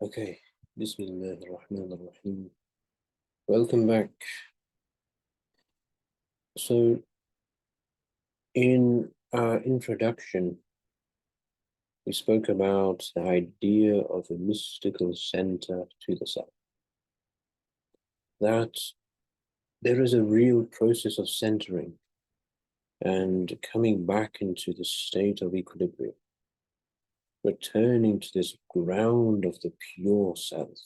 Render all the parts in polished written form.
Okay, Bismillahirrahmanirrahim. Welcome back. So, in our introduction, we spoke about the idea of a mystical center to the self. That there is a real process of centering and coming back into the state of equilibrium, returning to this ground of the pure self,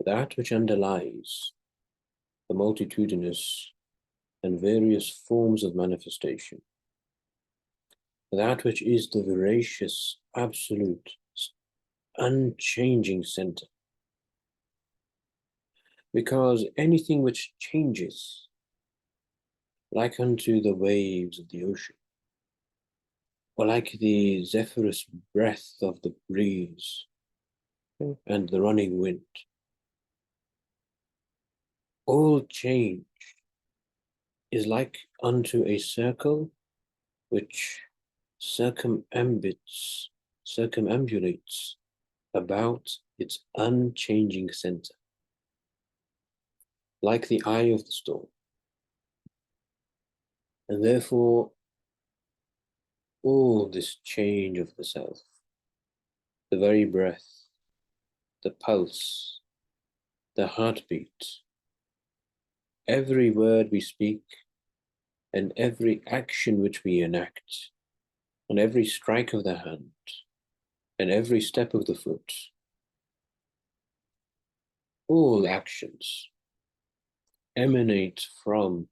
that which underlies the multitudinous and various forms of manifestation, that which is the veracious, absolute, unchanging center. Because anything which changes, like unto the waves of the ocean, or like the zephyrus breath of the breeze and the running wind, all change is like unto a circle which circumambulates about its unchanging center, like the eye of the storm. And therefore, all this change of the self, the very breath, the pulse, the heartbeat, every word we speak, and every action which we enact, and every strike of the hand, and every step of the foot, all actions emanate from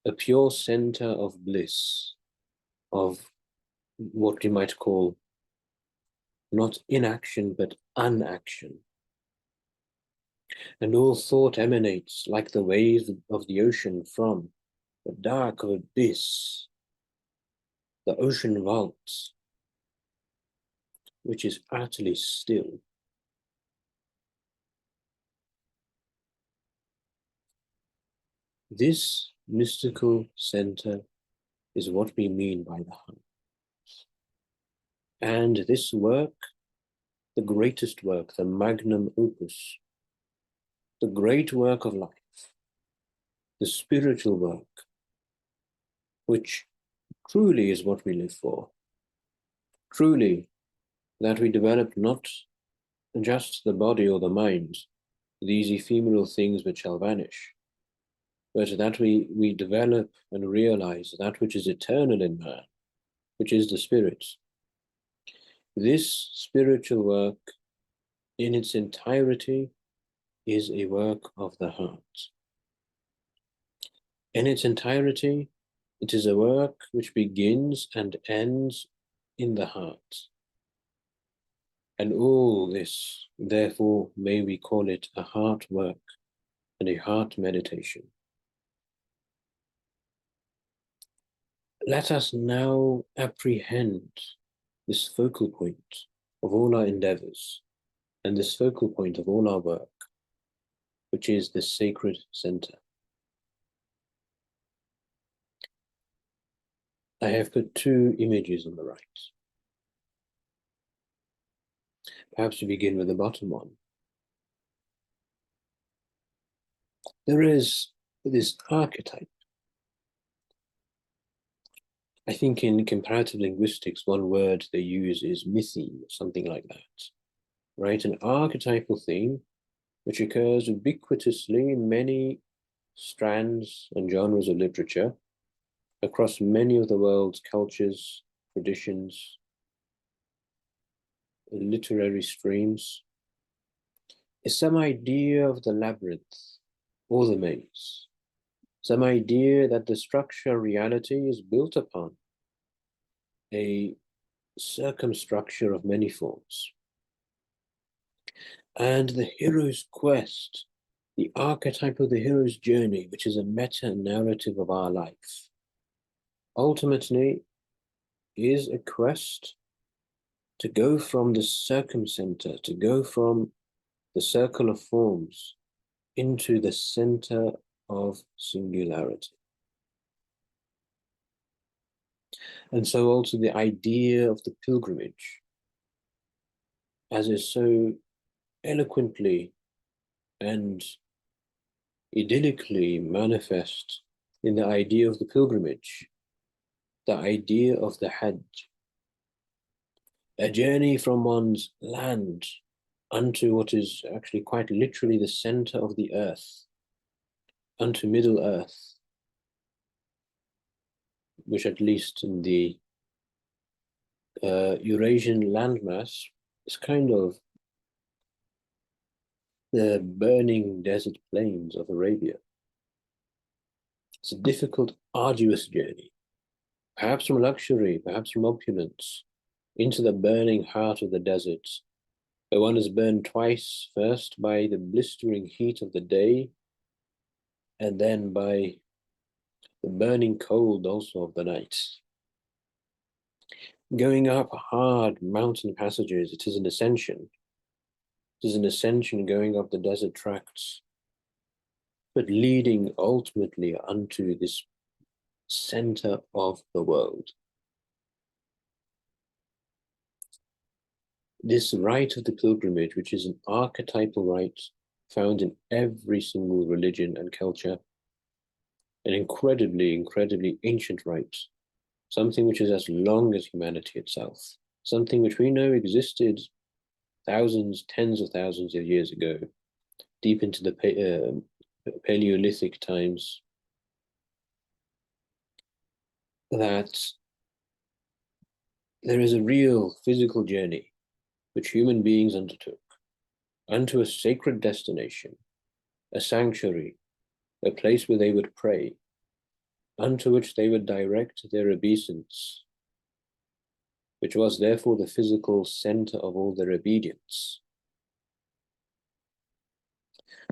a pure center of bliss, of what you might call not inaction but unaction. And all thought emanates like the waves of the ocean from the dark abyss, the ocean vault, which is utterly still. This mystical center is what we mean by the heart. And this work, the greatest work, the magnum opus, the great work of life, the spiritual work, which truly is what we live for, truly that we develop not just the body or the mind, these ephemeral things which shall vanish, but that we develop and realize that which is eternal in man, which is the spirit. This spiritual work in its entirety is a work of the heart. In its entirety, it is a work which begins and ends in the heart. And all this, therefore, may we call it a heart work and a heart meditation. Let us now apprehend this focal point of all our endeavors and this focal point of all our work, which is the sacred center. I have put two images on the right. Perhaps we begin with the bottom one. There is this archetype. I think in comparative linguistics, one word they use is mytheme, something like that, right? An archetypal thing which occurs ubiquitously in many strands and genres of literature across many of the world's cultures, traditions, literary streams, is some idea of the labyrinth or the maze, some idea that the structure reality is built upon a circumstructure of many forms. And the hero's quest, the archetype of the hero's journey, which is a meta-narrative of our life, ultimately is a quest to go from the circumcenter, to go from the circle of forms into the center of singularity. And so also the idea of the pilgrimage, as is so eloquently and idyllically manifest in the idea of the pilgrimage, the idea of the Hajj, a journey from one's land unto what is actually quite literally the center of the earth, unto Middle Earth, which at least in the Eurasian landmass is kind of the burning desert plains of Arabia. It's a difficult, arduous journey, perhaps from luxury, perhaps from opulence, into the burning heart of the desert, where one is burned twice, first by the blistering heat of the day, and then by the burning cold also of the night. Going up hard mountain passages, it is an ascension. It is an ascension going up the desert tracts, but leading ultimately unto this center of the world. This rite of the pilgrimage, which is an archetypal rite found in every single religion and culture, an incredibly, incredibly ancient rite, something which is as long as humanity itself, something which we know existed thousands, tens of thousands of years ago, deep into the Paleolithic times, that there is a real physical journey which human beings undertook unto a sacred destination, a sanctuary, a place where they would pray, unto which they would direct their obeisance, which was therefore the physical center of all their obedience.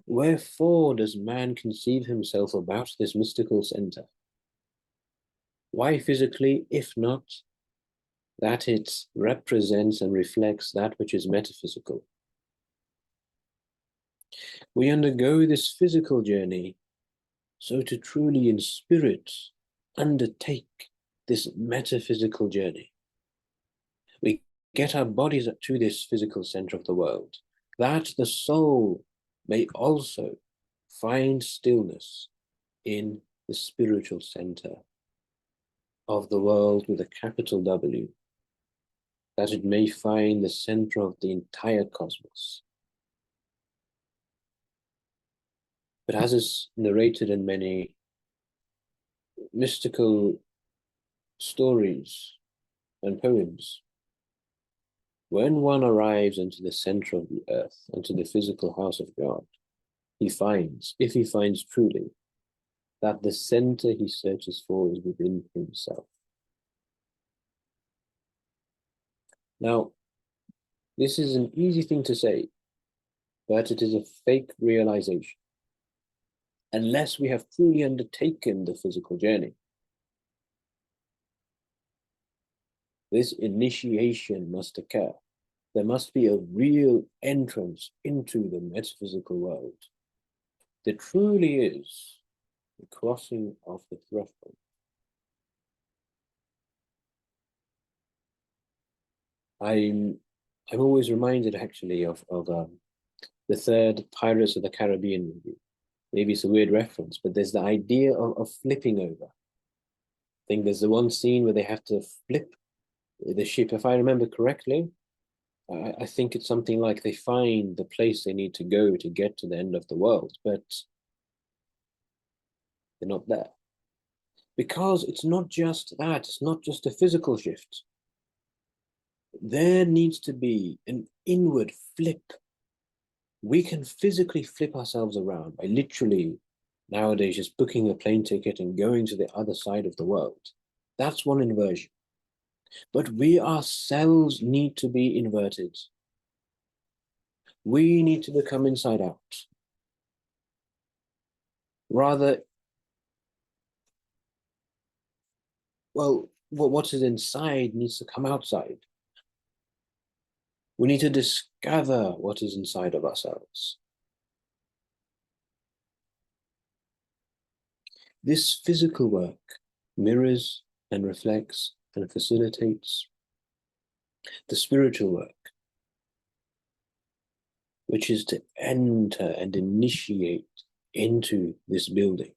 Wherefore does man conceive himself about this mystical center? Why physically, if not that it represents and reflects that which is metaphysical? We undergo this physical journey so to truly in spirit undertake this metaphysical journey. We get our bodies to this physical center of the world, that the soul may also find stillness in the spiritual center of the world with a capital W, that it may find the center of the entire cosmos. But as is narrated in many mystical stories and poems, when one arrives into the center of the earth, into the physical house of God, he finds, if he finds truly, that the center he searches for is within himself. Now, this is an easy thing to say, but it is a fake realization, unless we have truly undertaken the physical journey. This initiation must occur. There must be a real entrance into the metaphysical world. There truly is the crossing of the threshold. I'm always reminded actually of the third Pirates of the Caribbean movie. Maybe it's a weird reference, but there's the idea of flipping over. I think there's the one scene where they have to flip the ship. If I remember correctly, I think it's something like they find the place they need to go to get to the end of the world, but they're not there. Because it's not just that, it's not just a physical shift. There needs to be an inward flip. We can physically flip ourselves around by literally nowadays just booking a plane ticket and going to the other side of the world. That's one inversion. But we ourselves need to be inverted. We need to become inside out. Rather, well, what is inside needs to come outside. We need to discover what is inside of ourselves. This physical work mirrors and reflects and facilitates the spiritual work, which is to enter and initiate into this building.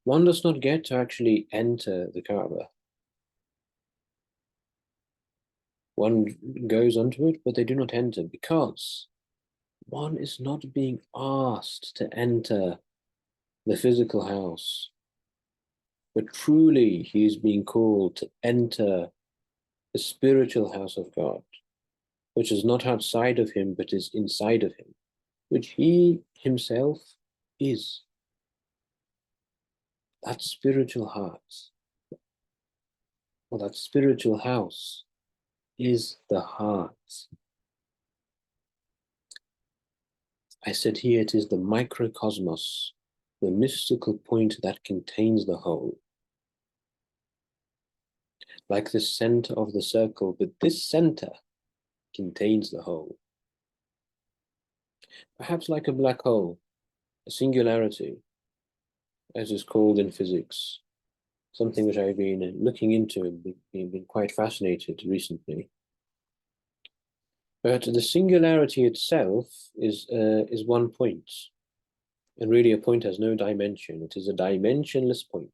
One does not get to actually enter the Kaaba. One goes onto it, but they do not enter because one is not being asked to enter the physical house, but truly he is being called to enter the spiritual house of God, which is not outside of him, but is inside of him, which he himself is. That spiritual heart, or that spiritual house, is the heart. I said here it is the microcosmos, the mystical point that contains the whole. Like the center of the circle, but this center contains the whole. Perhaps like a black hole, a singularity, as is called in physics, something which I've been looking into and been quite fascinated recently. But the singularity itself is one point, and really a point has no dimension. It is a dimensionless point.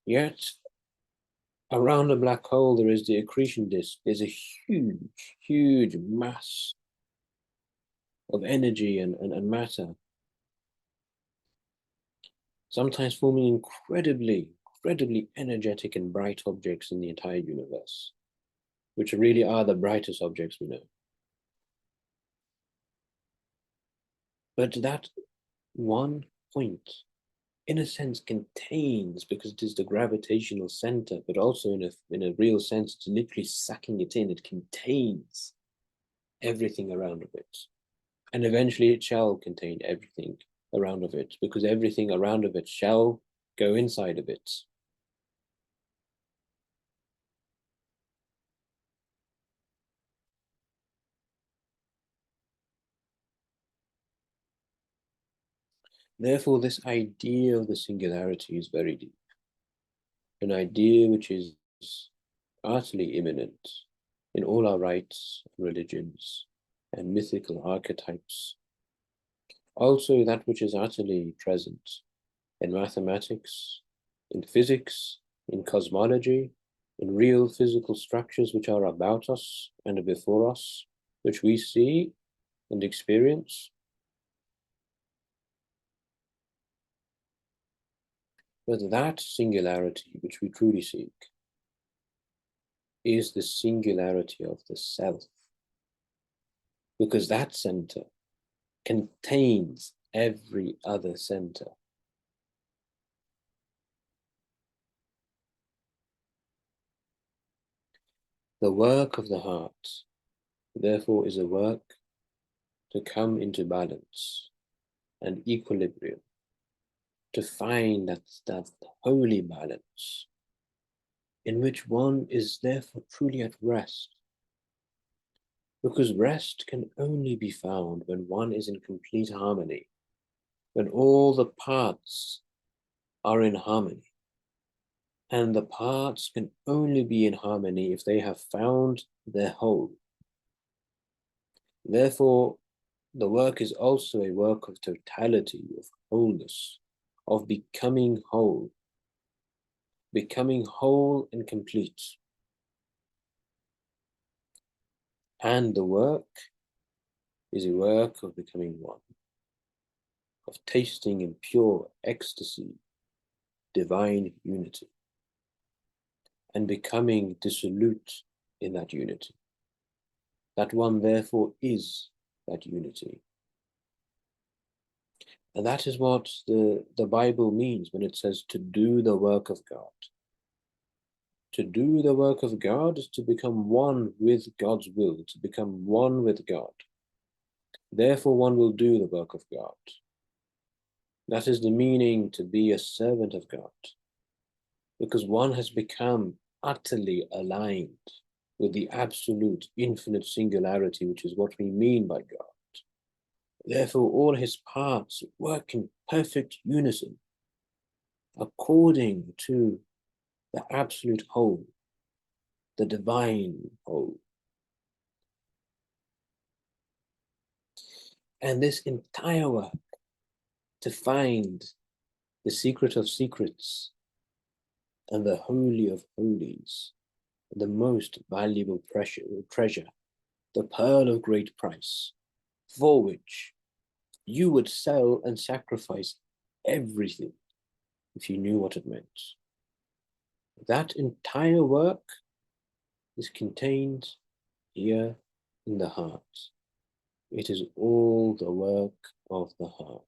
Yet, around a black hole, there is the accretion disk. There's a huge, huge mass of energy and matter, sometimes forming incredibly energetic and bright objects in the entire universe, which really are the brightest objects we know. But that one point, in a sense, contains, because it is the gravitational center, but also in a real sense, it's literally sucking it in. It contains everything around of it. And eventually it shall contain everything around of it, because everything around of it shall go inside of it. Therefore, this idea of the singularity is very deep, an idea which is utterly immanent in all our rites, religions, and mythical archetypes. Also, that which is utterly present in mathematics, in physics, in cosmology, in real physical structures which are about us and before us, which we see and experience. But that singularity which we truly seek is the singularity of the self, because that center contains every other center. The work of the heart, therefore, is a work to come into balance and equilibrium, to find that holy balance in which one is therefore truly at rest. Because rest can only be found when one is in complete harmony, when all the parts are in harmony. And the parts can only be in harmony if they have found their whole. Therefore, the work is also a work of totality, of wholeness, of becoming whole and complete. And the work is a work of becoming one, of tasting in pure ecstasy, divine unity, and becoming dissolute in that unity. That one, therefore, is that unity. And that is what the Bible means when it says to do the work of God. To do the work of God is to become one with God's will, to become one with God. Therefore, one will do the work of God. That is the meaning to be a servant of God, because one has become utterly aligned with the absolute infinite singularity, which is what we mean by God. Therefore, all his parts work in perfect unison, according to the absolute whole, the divine whole, And this entire work to find the secret of secrets and the holy of holies, the most valuable treasure, the pearl of great price, for which you would sell and sacrifice everything if you knew what it meant. That entire work is contained here in the heart. It is all the work of the heart.